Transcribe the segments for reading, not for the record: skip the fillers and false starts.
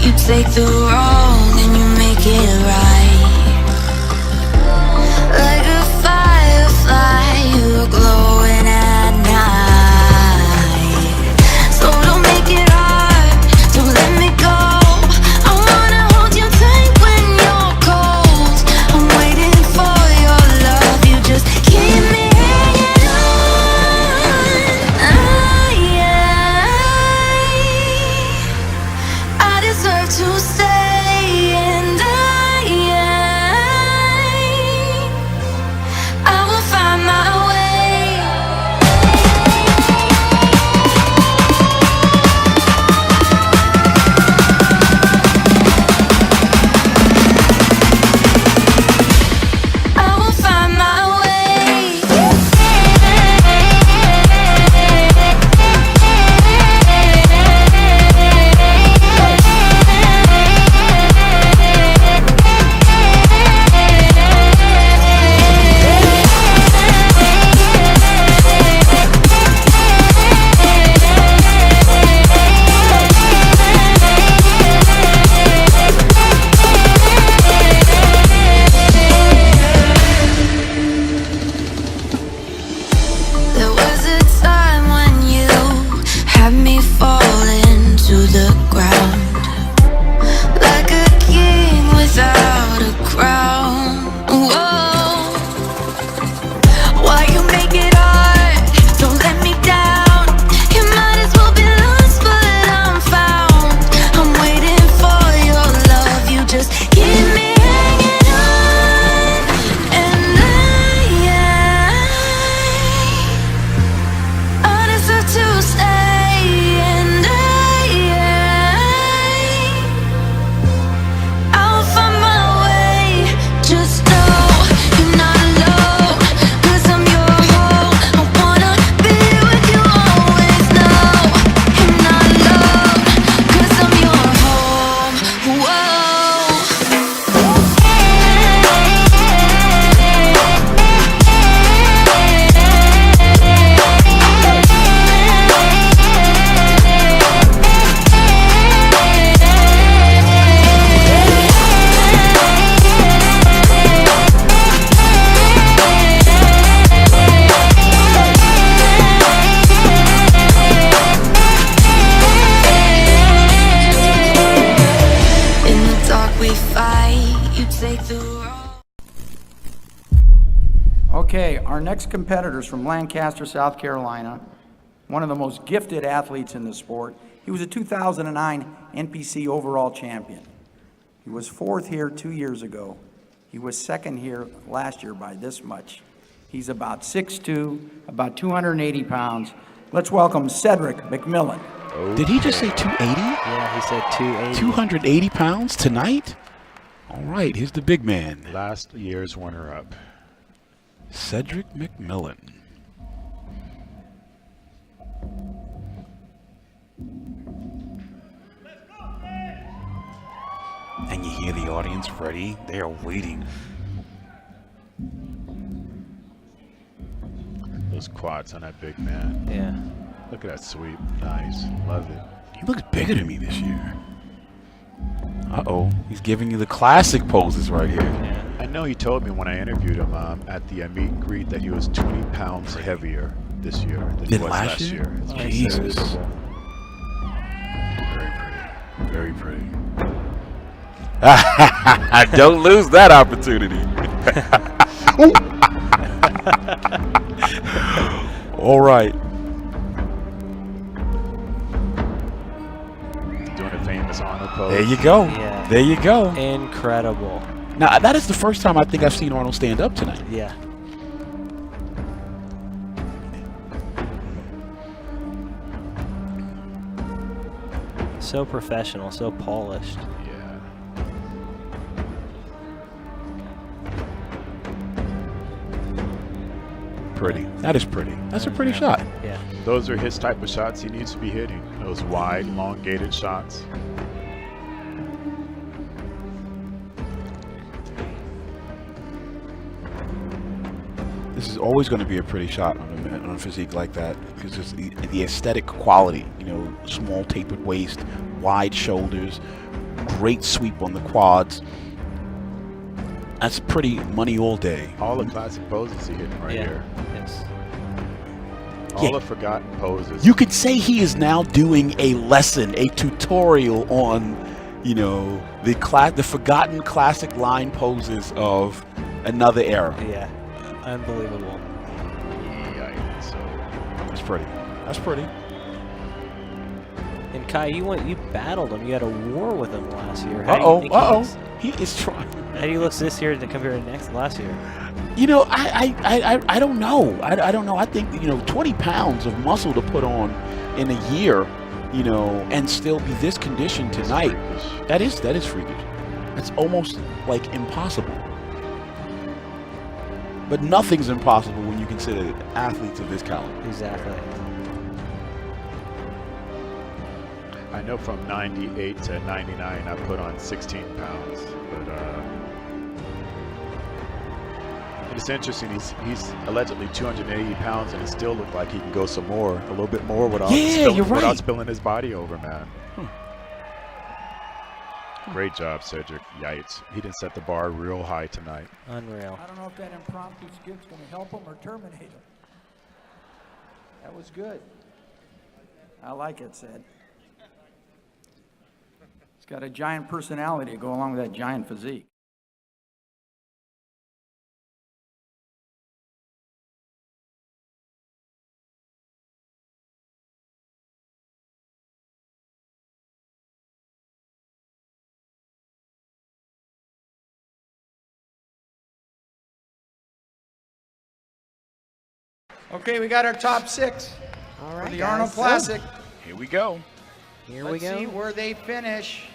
You take the wrong and you make it right. Like a firefly, you're glowing at night. So don't make it hard, don't let me go. I wanna hold you tight when you're cold. I'm waiting for your love, you just keep me hanging on. I deserve to stay, and I will find my way. I will find my way. There was a time when you had me falling to the ground, like a king without a crown. Whoa. Why you make it hard? Don't let me down. You might as well be lost, but I'm found. I'm waiting for your love. You just keep me hanging on, and I deserve to stay, and I'll find my way. Just know you're not alone, 'cause I'm your home. I wanna be with you always. Know you're not alone, 'cause I'm your home. Whoa. In the dark we fight, you take the road. Okay, our next competitor is from Lancaster, South Carolina, one of the most gifted athletes in the sport. He was a 2009 NPC overall champion. He was fourth here 2 years ago. He was second here last year by this much. He's about 6'2", about 280 pounds. Let's welcome Cedric McMillan. Did he just say 280? Yeah, he said 280. 280 pounds tonight? All right, here's the big man, Last year's runner-up. Cedric McMillan. And you hear the audience ready. They are waiting. Those quads on that big man. Yeah. Look at that sweep. Nice. Love it. He looks bigger than me this year. Uh-oh, he's giving you the classic poses right here. Yeah. I know he told me when I interviewed him at the meet and greet that he was 20 pounds heavier this year than he Than was last last year? year. It's Jesus. Very pretty. Very pretty. Don't lose that opportunity. All right. Doing a famous honor pose. There you go. Yeah. There you go. Incredible. Now, that is the first time I think I've seen Arnold stand up tonight. Yeah. So professional, so polished. Yeah. Pretty. That is pretty. That's a pretty shot. Yeah. Those are his type of shots he needs to be hitting. Those wide, elongated shots. This is always going to be a pretty shot on a physique like that because it's the aesthetic quality. You know, small tapered waist, wide shoulders, great sweep on the quads. That's pretty money all day. All the classic poses he hitting right here. Yes. All the forgotten poses. You could say he is now doing a lesson, a tutorial on, you know, the forgotten classic line poses of another era. Yeah. Unbelievable. Yikes. That's pretty. That's pretty. And Kai, you battled him. You had a war with him last year. He is trying. How do you look this year to compare to last year? You know, I don't know. I don't know. I think, you know, 20 pounds of muscle to put on in a year, you know, and still be this conditioned tonight. That is freakish. That's almost like impossible. But nothing's impossible when you consider athletes of this caliber. Exactly. I know from 98 to 99 I put on 16 pounds, but it's interesting. He's allegedly 280 pounds, and it still looked like he can go some more, a little bit more without without spilling his body over, man. Great job, Cedric. Yikes. He didn't set the bar real high tonight. Unreal. I don't know if that impromptu skip's going to help him or terminate him. That was good. I like it, Ced. He's got a giant personality to go along with that giant physique. Okay, we got our top 6 All right, for the guys. Arnold Classic. Here we go. Here Let's we go. see where they finish.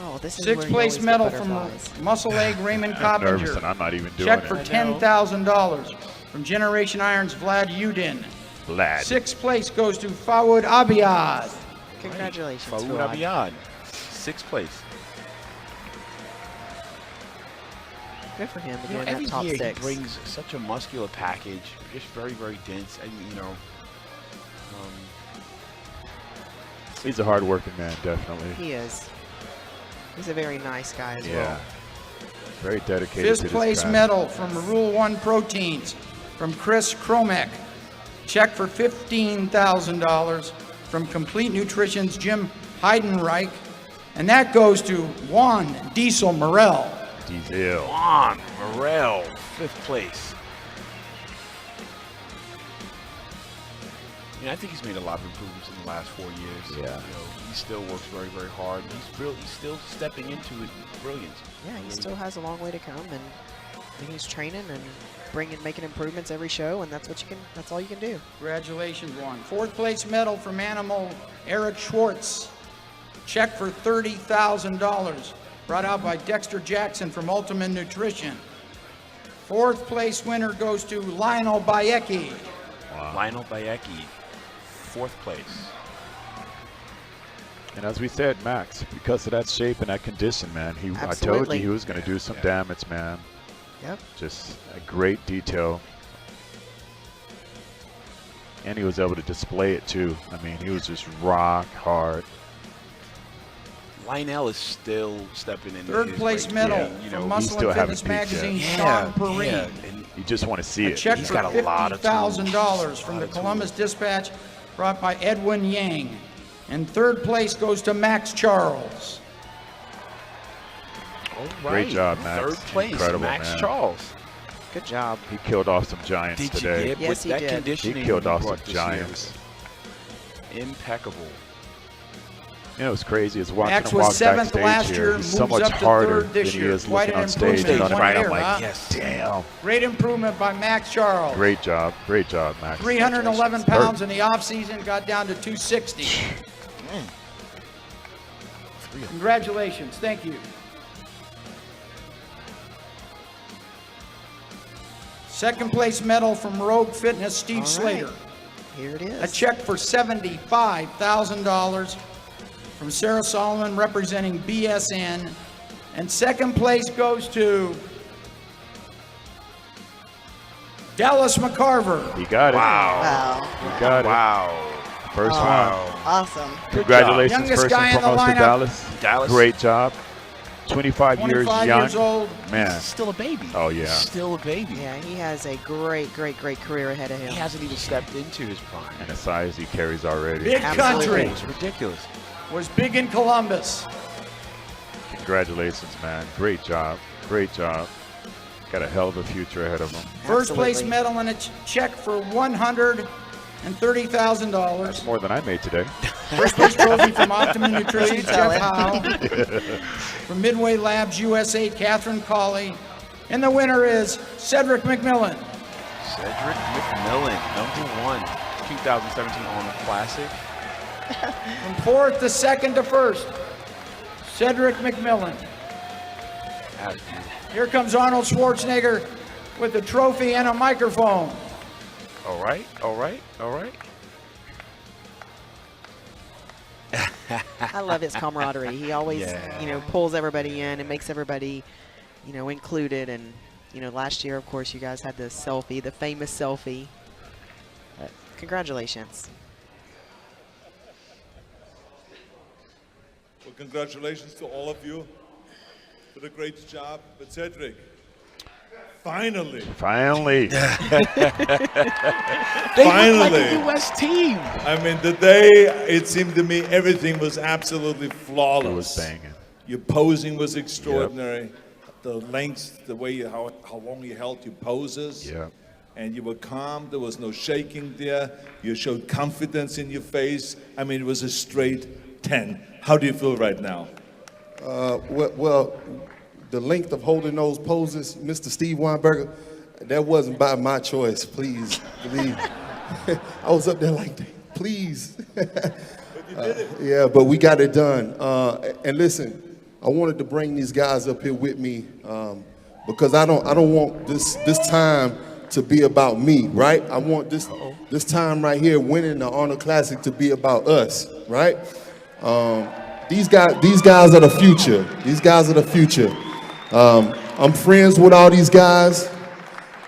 Oh, this is Sixth where you place always medal get from butterflies. Muscle Egg Raymond I'm nervous, and Coppinger. I'm not even doing Check it. for $10,000 from Generation Iron's Vlad Udin. Vlad. 6th place goes to Fawad Abiyad. Congratulations, Faoud Fuad. Abiyad, 6th place. Good for him to You know, get in every that top year 6. he brings such a muscular package, just very, very dense, and you know. He's a hard-working man, definitely. He is. He's a very nice guy as Yeah. well. Very dedicated to 5th this place craft. medal from Rule 1 Proteins from Chris Kromek. Check for $15,000 from Complete Nutrition's Jim Heidenreich. And that goes to Juan Diesel Morel. Diesel. Juan Morel, 5th place. I think he's made a lot of improvements in the last 4 years. Yeah. You know, he still works very, very hard. He's still stepping into his brilliance. Yeah, he still has a long way to come, and he's training and making improvements every show, and that's all you can do. Congratulations, Juan. 4th place medal from Animal Eric Schwartz. Check for $30,000. Brought out by Dexter Jackson from Ultimate Nutrition. 4th place winner goes to Lionel Bayecki. Wow. Lionel Bayecki, 4th place. And as we said, Max, because of that shape and that condition, man, I told you Absolutely. he was going to do some damage, man. Yep. Just a great detail. And he was able to display it, too. I mean, he was just rock hard. Lionel is still stepping in. 3rd place medal from Muscle still and haven't Fitness peaked yet. Magazine, Sean Perrine. And You just want to see A it. check He's for got a lot of $50,000 from the tools. Columbus Dispatch, brought by Edwin Yang. And 3rd place goes to Max Charles. all Great right. job, Max. 3rd place, Incredible, Max man. Charles. Good job. He killed off some giants Did today. you get Yes, with he that did. conditioning? He killed off brought some this year? giants. Impeccable. You know, it's crazy. Is watching Max him was walk 7th backstage last here. year, He's so moves much up to harder 3rd this than he year. is Quite looking an on stage. improvement And in on one I'm year, like, huh? Yes. damn. Great improvement by Max Charles. Great job, Max. 311 pounds in the offseason, got down to 260. Congratulations. Thank you. Second place medal from Rogue Fitness, Steve All right. Slater. Here it is. A check for $75,000 from Sarah Solomon representing BSN. And second place goes to Dallas McCarver. He got it. Wow. Wow. He got it. Wow. First one. Awesome. Congratulations, Youngest first guy and in the foremost, to lineup. Dallas. Great job. 25 years 25 young. years old. Man. Still a baby. Oh, yeah. Still a baby. Yeah, he has a great career ahead of him. He hasn't even stepped into his prime. And the size he carries already. Big country. It's ridiculous. Was big in Columbus. Congratulations, man. Great job. Great job. Got a hell of a future ahead of him. First place Absolutely. medal and a check for $130,000. That's more than I made today. First place trophy from Optimum Nutrition, Tell Jeff it. Howe. From Midway Labs USA, Catherine Colley. And the winner is Cedric McMillan. Cedric McMillan, #1, 2017 Arnold Classic. From fourth to second to first, Cedric McMillan. That is beautiful. Here comes Arnold Schwarzenegger with a trophy and a microphone. All right, all right, all right. I love his camaraderie. He always, pulls everybody in and makes everybody, included. And, last year, of course, you guys had the selfie, the famous selfie. Congratulations. Well, congratulations to all of you for the great job. But Cedric, finally. Finally. They Finally. look like a U.S. team. I mean, the day it seemed to me everything was absolutely flawless. It was banging. Your posing was extraordinary. The lengths, the way how long you held your poses. Yeah. And you were calm. There was no shaking there. You showed confidence in your face. I mean, it was a straight 10. How do you feel right now? Well, the length of holding those poses, Mr. Steve Weinberger, that wasn't by my choice, please believe. I was up there like, please. But you did it. Yeah, but we got it done. And listen, I wanted to bring these guys up here with me because I don't want this time to be about me, right? I want this time right here, winning the Arnold Classic, to be about us, right? These guys are the future. These guys are the future. I'm friends with all these guys,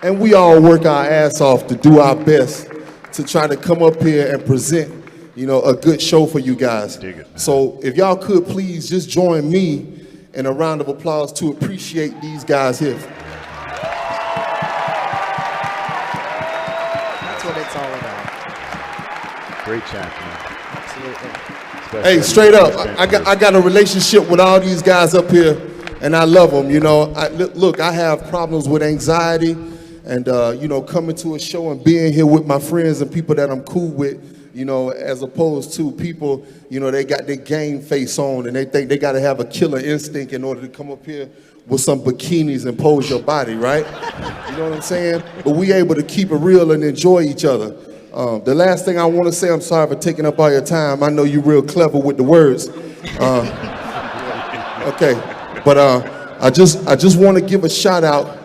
and we all work our ass off to do our best to try to come up here and present, a good show for you guys. Dig it, man. So if y'all could please just join me in a round of applause to appreciate these guys here. That's what it's all about. Great champion. Absolutely. Hey, straight up, I got a relationship with all these guys up here, and I love them. Look, I have problems with anxiety, and coming to a show and being here with my friends and people that I'm cool with, as opposed to people, they got their game face on and they think they got to have a killer instinct in order to come up here with some bikinis and pose your body, right? You know what I'm saying? But we able to keep it real and enjoy each other. The last thing I want to say, I'm sorry for taking up all your time. I know you're real clever with the words. Okay, but I just want to give a shout out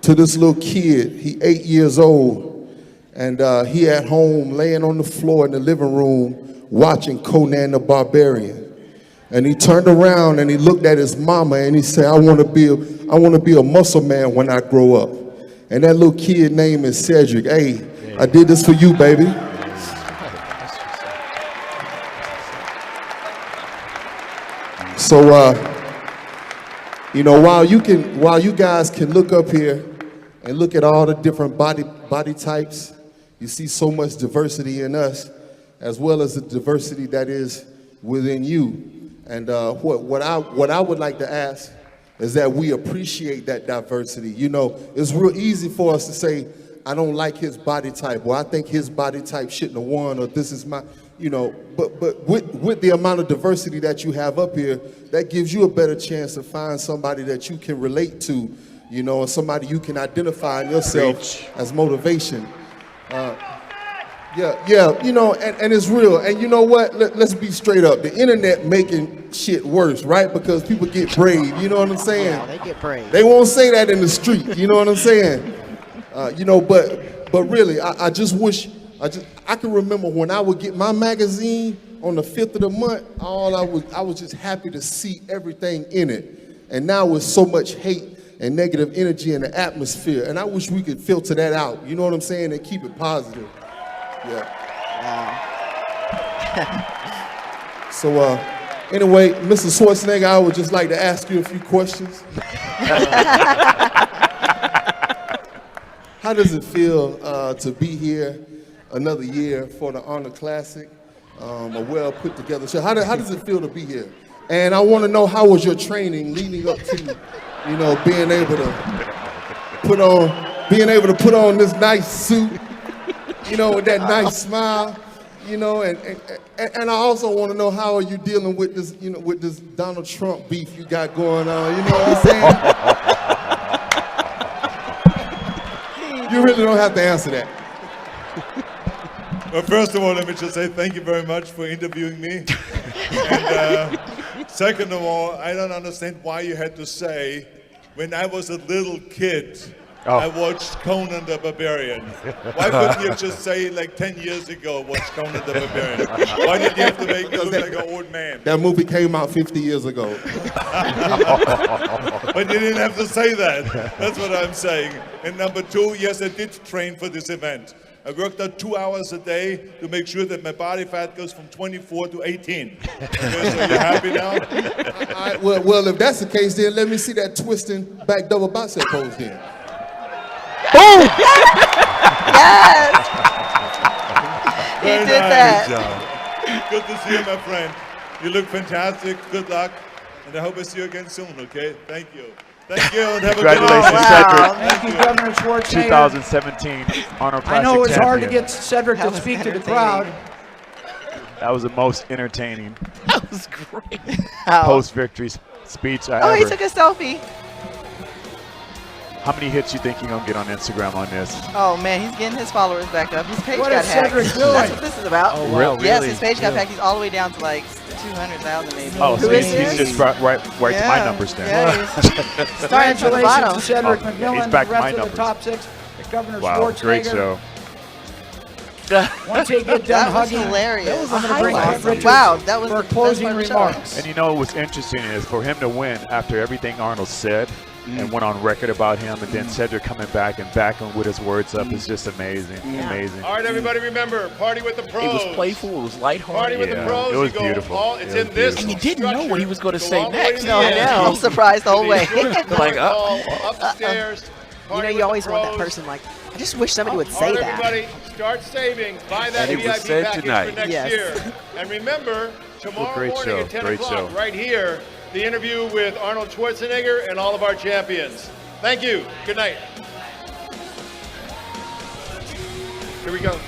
to this little kid. He 8 years old, and he at home laying on the floor in the living room watching Conan the Barbarian. And he turned around and he looked at his mama and he said, I want to be a muscle man when I grow up. And that little kid name is Cedric. Hey, I did this for you, baby. So, while you guys can look up here and look at all the different body types, you see so much diversity in us, as well as the diversity that is within you. And what I would like to ask is that we appreciate that diversity. It's real easy for us to say, I don't like his body type, or I think his body type shouldn't have won, or this is my, but with the amount of diversity that you have up here, that gives you a better chance to find somebody that you can relate to, and somebody you can identify in yourself as motivation. And it's real. And you know what? Let's be straight up. The internet making shit worse, right? Because people get brave. You know what I'm saying? Yeah, they get brave. They won't say that in the street. You know what I'm saying? But really, I just wish I can remember when I would get my magazine on the 5th of the month. I was just happy to see everything in it. And now with so much hate and negative energy in the atmosphere, and I wish we could filter that out. You know what I'm saying? And keep it positive. Yeah. Wow. So anyway, Mr. Schwarzenegger, I would just like to ask you a few questions. How does it feel to be here another year for the Arnold Classic? A well put together show. How does it feel to be here? And I want to know, how was your training leading up to, you know, being able to put on this nice suit, you know, with that nice smile, you know, and I also want to know, how are you dealing with this, you know, with this Donald Trump beef you got going on? You know what I'm saying? You really don't have to answer that. Well, first of all, let me just say thank you very much for interviewing me. And second of all, I don't understand why you had to say, when I was a little kid, I watched Conan the Barbarian. Why couldn't you just say, like 10 years ago, watched Conan the Barbarian? Why did you have to make me look like an old man? That movie came out 50 years ago. But you didn't have to say that. That's what I'm saying. And number two, yes, I did train for this event. I worked out 2 hours a day to make sure that my body fat goes from 24 to 18. Okay, so you happy now? Well, if that's the case, then let me see that twisting back double bicep pose then. Boom! Yes! He did that. Good to see you, my friend. You look fantastic. Good luck. And I hope I see you again soon, okay? Thank you. Thank you, and have a good Congratulations, day. Cedric. Thank you, Governor Schwarzenegger. 2017 Arnold Classic I know it's hard to champion. get Cedric to speak to the crowd. That was the most entertaining That was great. post-victory speech I Oh, he ever. took a selfie. How many hits you think you're gonna get on Instagram on this? Oh man, he's getting his followers back up. His page What got is hacked. Cedric doing? That's what this is about. Oh, wow, Yes, really? his page got hacked. He's all the way down to like 200,000 maybe. Oh, so Who is he's this? just right to my Yeah, numbers then. Yeah, he's starting from the Congratulations bottom. to Cedric Oh, McMillan, he's the back to rest my of the numbers. top six. Governor Wow, Schwarzenegger. great show. Once they get done That was hugging, hilarious. I'm going to bring That was Cliff Richards Wow, that was for the best closing part of the show. remarks. And you know what's interesting is for him to win after everything Arnold said and went on record about him, and then Cedric coming back and backing with his words up is just amazing. Amazing. All right, everybody, remember, party with the pros. It was playful. It was lighthearted. Party with the Yeah, pros. it was you go beautiful. It's It was in this. beautiful. And you didn't know what he was going to Go say all the way next. to No, the I end. know. I'm surprised the whole way. Like, Upstairs. You know, you always want that person like, I just wish somebody would say that. Everybody, start saving. Buy that And it was VIP said package tonight. for next Yes. year. And remember, tomorrow great morning show, at 10 great o'clock, show. right here, the interview with Arnold Schwarzenegger and all of our champions. Thank you. Good night. Here we go.